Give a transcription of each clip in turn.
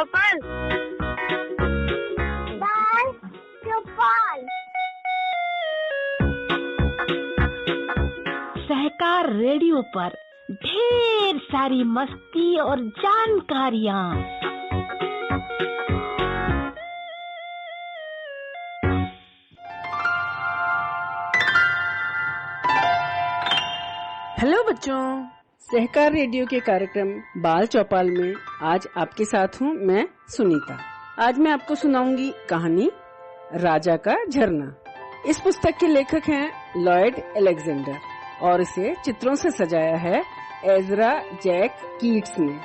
चौपाल। बाल चौपाल। सहकार रेडियो पर ढेर सारी मस्ती और जानकारियाँ। हेलो बच्चों, सहकार रेडियो के कार्यक्रम बाल चौपाल में आज आपके साथ हूँ मैं सुनीता। आज मैं आपको सुनाऊंगी कहानी राजा का झरना। इस पुस्तक के लेखक हैं लॉयड अलेक्जेंडर और इसे चित्रों से सजाया है एजरा जैक कीट्स ने।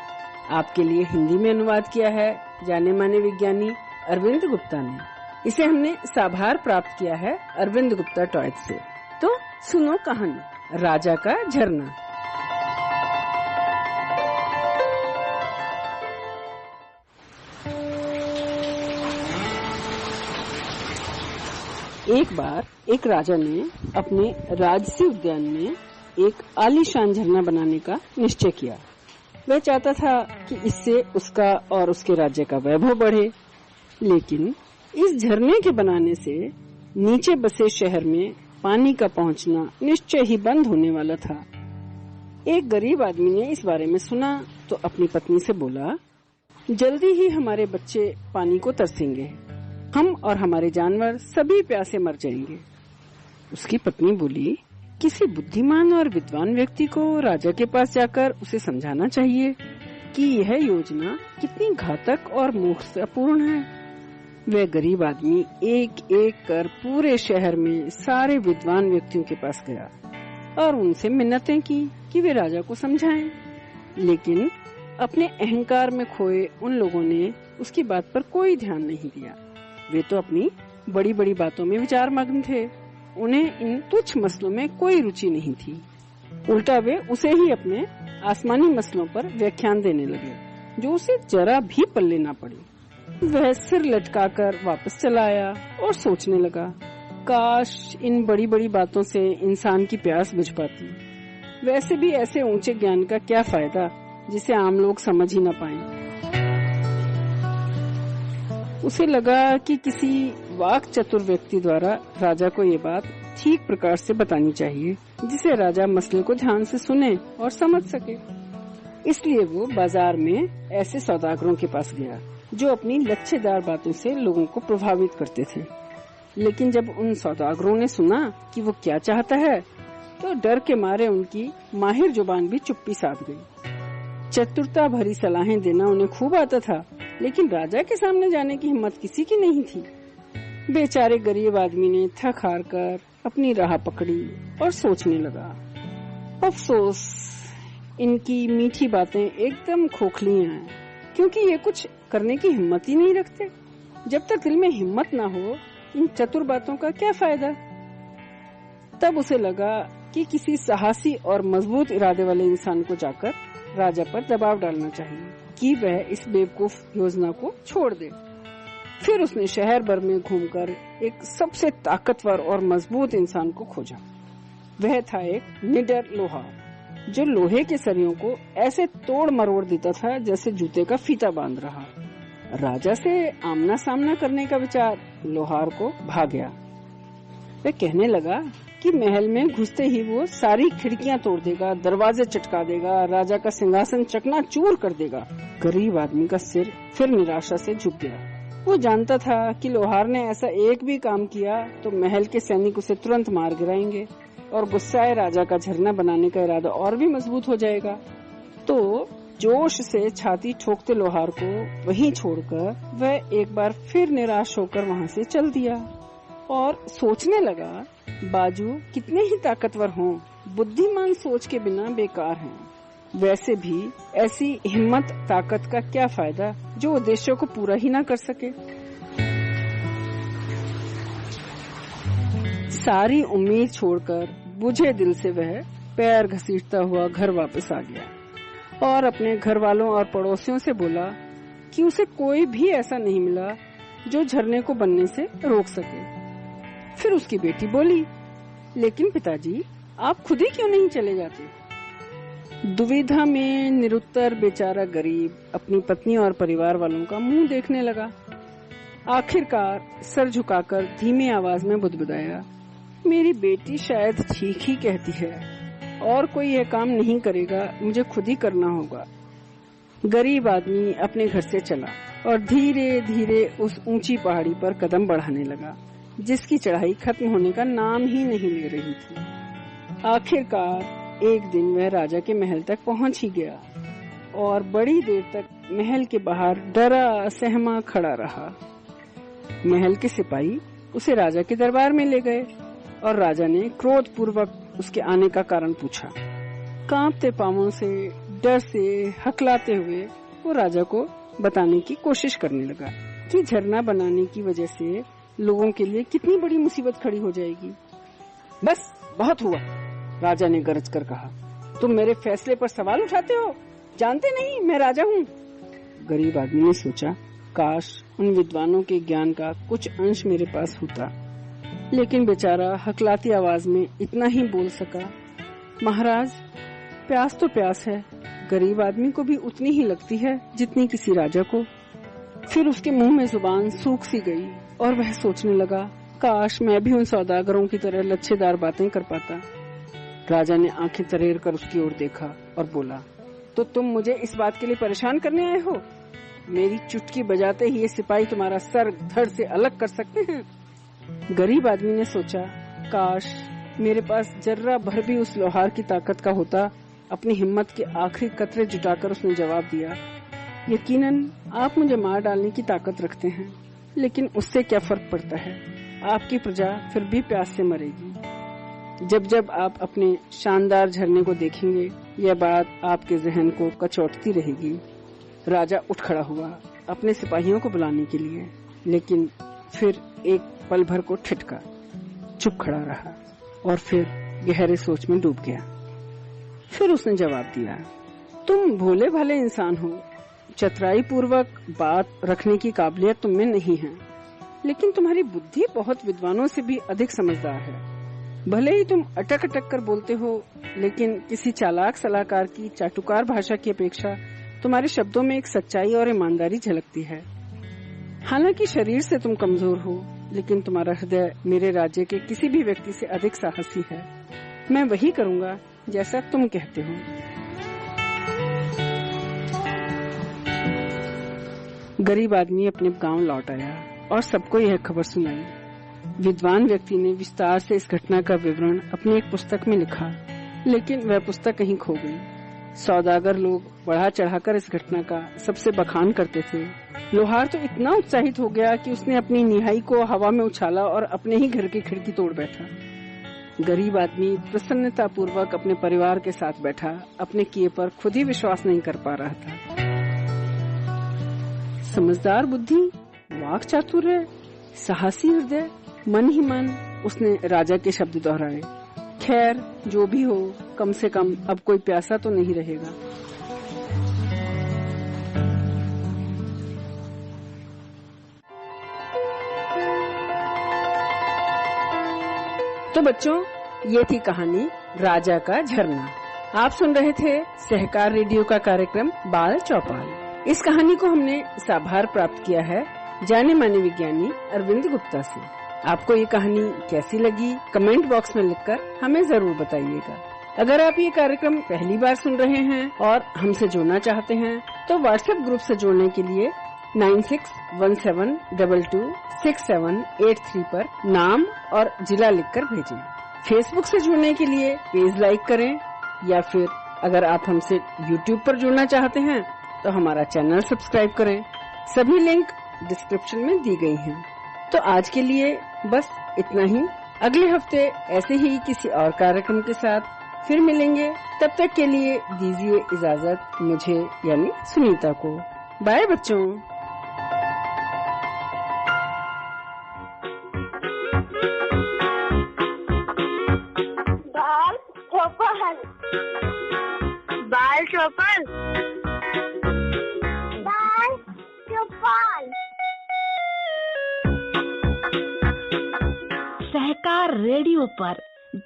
आपके लिए हिंदी में अनुवाद किया है जाने माने विज्ञानी अरविंद गुप्ता ने। इसे हमने साभार प्राप्त किया है अरविंद गुप्ता टॉयज से। तो सुनो कहानी राजा का झरना। एक बार एक राजा ने अपने राजसी उद्यान में एक आलीशान झरना बनाने का निश्चय किया। वह चाहता था कि इससे उसका और उसके राज्य का वैभव बढ़े, लेकिन इस झरने के बनाने से नीचे बसे शहर में पानी का पहुंचना निश्चय ही बंद होने वाला था। एक गरीब आदमी ने इस बारे में सुना तो अपनी पत्नी से बोला, जल्दी ही हमारे बच्चे पानी को तरसेंगे, हम और हमारे जानवर सभी प्यासे मर जाएंगे। उसकी पत्नी बोली, किसी बुद्धिमान और विद्वान व्यक्ति को राजा के पास जाकर उसे समझाना चाहिए कि यह योजना कितनी घातक और मूर्खतापूर्ण है। वह गरीब आदमी एक एक कर पूरे शहर में सारे विद्वान व्यक्तियों के पास गया और उनसे मिन्नतें की कि वे राजा को समझाएं। लेकिन अपने अहंकार में खोए उन लोगों ने उसकी बात पर कोई ध्यान नहीं दिया। वे तो अपनी बड़ी बड़ी बातों में विचार मग्न थे। उन्हें इन तुच्छ मसलों में कोई रुचि नहीं थी। उल्टा वे उसे ही अपने आसमानी मसलों पर व्याख्यान देने लगे जो उसे जरा भी पल्ले ना पड़ी। वह सिर लटकाकर वापस चला आया और सोचने लगा, काश इन बड़ी बड़ी बातों से इंसान की प्यास बुझ पाती। वैसे भी ऐसे ऊंचे ज्ञान का क्या फायदा जिसे आम लोग समझ ही न पाएं। उसे लगा कि किसी वाक चतुर व्यक्ति द्वारा राजा को ये बात ठीक प्रकार से बतानी चाहिए जिसे राजा मसले को ध्यान से सुने और समझ सके। इसलिए वो बाजार में ऐसे सौदागरों के पास गया जो अपनी लच्छेदार बातों से लोगों को प्रभावित करते थे। लेकिन जब उन सौदागरों ने सुना कि वो क्या चाहता है तो डर के मारे उनकी माहिर जुबान भी चुप्पी साध गई। चतुरता भरी सलाहें देना उन्हें खूब आता था, लेकिन राजा के सामने जाने की हिम्मत किसी की नहीं थी। बेचारे गरीब आदमी ने थक हार कर अपनी राह पकड़ी और सोचने लगा, अफसोस इनकी मीठी बातें एकदम खोखली हैं, क्योंकि ये कुछ करने की हिम्मत ही नहीं रखते। जब तक दिल में हिम्मत ना हो इन चतुर बातों का क्या फायदा। तब उसे लगा कि किसी साहसी और मजबूत इरादे वाले इंसान को जाकर राजा पर दबाव डालना चाहिए कि वह इस बेवकूफ योजना को छोड़ दे। फिर उसने शहर भर में घूमकर एक सबसे ताकतवर और मजबूत इंसान को खोजा। वह था एक निडर लोहा जो लोहे के सरियों को ऐसे तोड़ मरोड़ देता था जैसे जूते का फीता बांध रहा। राजा से आमना सामना करने का विचार लोहार को भा गया। वह कहने लगा कि महल में घुसते ही वो सारी खिड़कियां तोड़ देगा, दरवाजे चटका देगा, राजा का सिंहासन चकनाचूर कर देगा। गरीब आदमी का सिर फिर निराशा से झुक गया। वो जानता था कि लोहार ने ऐसा एक भी काम किया तो महल के सैनिक उसे तुरंत मार गिराएंगे और गुस्साए राजा का झरना बनाने का इरादा और भी मजबूत हो जाएगा। तो जोश से छाती ठोकते लोहार को वहीं छोड़कर वह एक बार फिर निराश होकर वहाँ से चल दिया और सोचने लगा, बाजू कितने ही ताकतवर हों, बुद्धिमान सोच के बिना बेकार हैं। वैसे भी ऐसी हिम्मत ताकत का क्या फायदा जो उद्देश्यों को पूरा ही ना कर सके। सारी उम्मीद छोड़कर बुझे दिल से वह पैर घसीटता हुआ घर वापस आ गया और अपने घर वालों और पड़ोसियों से बोला कि उसे कोई भी ऐसा नहीं मिला जो झरने को बनने से रोक सके। फिर उसकी बेटी बोली, लेकिन पिताजी आप खुद ही क्यों नहीं चले जाते। दुविधा में निरुत्तर बेचारा गरीब अपनी पत्नी और परिवार वालों का मुंह देखने लगा। आखिरकार सर झुकाकर धीमी आवाज में बुदबुदाया, मेरी बेटी शायद ठीक ही कहती है, और कोई यह काम नहीं करेगा, मुझे खुद ही करना होगा। गरीब आदमी अपने घर से चला और धीरे धीरे उस ऊंची पहाड़ी पर कदम बढ़ाने लगा, जिसकी चढ़ाई खत्म होने का नाम ही नहीं ले रही थी। आखिरकार एक दिन वह राजा के महल तक पहुंच ही गया और बड़ी देर तक महल के बाहर डरा सहमा खड़ा रहा। महल के सिपाही उसे राजा के दरबार में ले गए और राजा ने क्रोध पूर्वक उसके आने का कारण पूछा। कांपते पांवों से, डर से हकलाते हुए वो राजा को बताने की कोशिश करने लगा कि झरना बनाने की वजह से लोगों के लिए कितनी बड़ी मुसीबत खड़ी हो जाएगी। बस बहुत हुआ, राजा ने गरज कर कहा, तुम मेरे फैसले पर सवाल उठाते हो, जानते नहीं मैं राजा हूँ। गरीब आदमी ने सोचा, काश उन विद्वानों के ज्ञान का कुछ अंश मेरे पास होता, लेकिन बेचारा हकलाती आवाज में इतना ही बोल सका, महाराज प्यास तो प्यास है, गरीब आदमी को भी उतनी ही लगती है जितनी किसी राजा को। फिर उसके मुंह में जुबान सूख सी गई और वह सोचने लगा, काश मैं भी उन सौदागरों की तरह लच्छेदार बातें कर पाता। राजा ने आंखें तरेर कर उसकी ओर देखा और बोला, तो तुम मुझे इस बात के लिए परेशान करने आए हो? मेरी चुटकी बजाते ही ये सिपाही तुम्हारा सर धड़ से अलग कर सकते हैं। गरीब आदमी ने सोचा, काश मेरे पास जर्रा भर भी उस लोहार की ताकत का होता। अपनी हिम्मत के आखिरी कतरे जुटाकर उसने जवाब दिया, यकीनन आप मुझे मार डालने की ताकत रखते हैं, लेकिन उससे क्या फर्क पड़ता है, आपकी प्रजा फिर भी प्यास से मरेगी। जब जब आप अपने शानदार झरने को देखेंगे, यह बात आपके जहन को कचोटती रहेगी। राजा उठ खड़ा हुआ अपने सिपाहियों को बुलाने के लिए, लेकिन फिर एक पल भर को ठिठका, चुप खड़ा रहा और फिर गहरे सोच में डूब गया। फिर उसने जवाब दिया, तुम भोले भाले इंसान हो, चतुराई पूर्वक बात रखने की काबिलियत तुम में नहीं है, लेकिन तुम्हारी बुद्धि बहुत विद्वानों से भी अधिक समझदार है। भले ही तुम अटक अटक कर बोलते हो, लेकिन किसी चालाक सलाहकार की चाटुकार भाषा की अपेक्षा तुम्हारे शब्दों में एक सच्चाई और ईमानदारी झलकती है। हालांकि शरीर से तुम कमजोर हो, लेकिन तुम्हारा हृदय मेरे राज्य के किसी भी व्यक्ति से अधिक साहसी है। मैं वही करूँगा जैसा तुम कहते हो। गरीब आदमी अपने गांव लौट आया और सबको यह खबर सुनाई। विद्वान व्यक्ति ने विस्तार से इस घटना का विवरण अपनी एक पुस्तक में लिखा, लेकिन वह पुस्तक कहीं खो गई। सौदागर लोग बढ़ा चढ़ाकर इस घटना का सबसे बखान करते थे। लोहार तो इतना उत्साहित हो गया कि उसने अपनी निहाई को हवा में उछाला और अपने ही घर की खिड़की तोड़ बैठा। गरीब आदमी प्रसन्नता पूर्वक अपने परिवार के साथ बैठा, अपने किए पर खुद ही विश्वास नहीं कर पा रहा था। समझदार बुद्धि, वाक चातुर्य, साहसी हृदय, मन ही मन उसने राजा के शब्द दोहराए। खैर जो भी हो, कम से कम अब कोई प्यासा तो नहीं रहेगा। तो बच्चों, ये थी कहानी राजा का झरना। आप सुन रहे थे सहकार रेडियो का कार्यक्रम बाल चौपाल। इस कहानी को हमने साभार प्राप्त किया है जाने माने विज्ञानी अरविंद गुप्ता से। आपको ये कहानी कैसी लगी, कमेंट बॉक्स में लिखकर हमें जरूर बताइएगा। अगर आप ये कार्यक्रम पहली बार सुन रहे हैं और हमसे जुड़ना चाहते हैं, तो व्हाट्सएप ग्रुप से जुड़ने के लिए 9617226783 पर नाम और जिला लिखकर भेजें। फेसबुक से जुड़ने के लिए पेज लाइक करें, या फिर अगर आप हमसे यूट्यूब पर जुड़ना चाहते हैं तो हमारा चैनल सब्सक्राइब करें। सभी लिंक डिस्क्रिप्शन में दी गई हैं। तो आज के लिए बस इतना ही। अगले हफ्ते ऐसे ही किसी और कार्यक्रम के साथ फिर मिलेंगे। तब तक के लिए दीजिए इजाजत मुझे यानी सुनीता को। बाय बच्चों। बाल चौपाल, बाल चौपाल, बाल चौपाल। सहकार रेडियो पर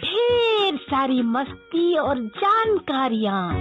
ढेर सारी मस्ती और जानकारियाँ।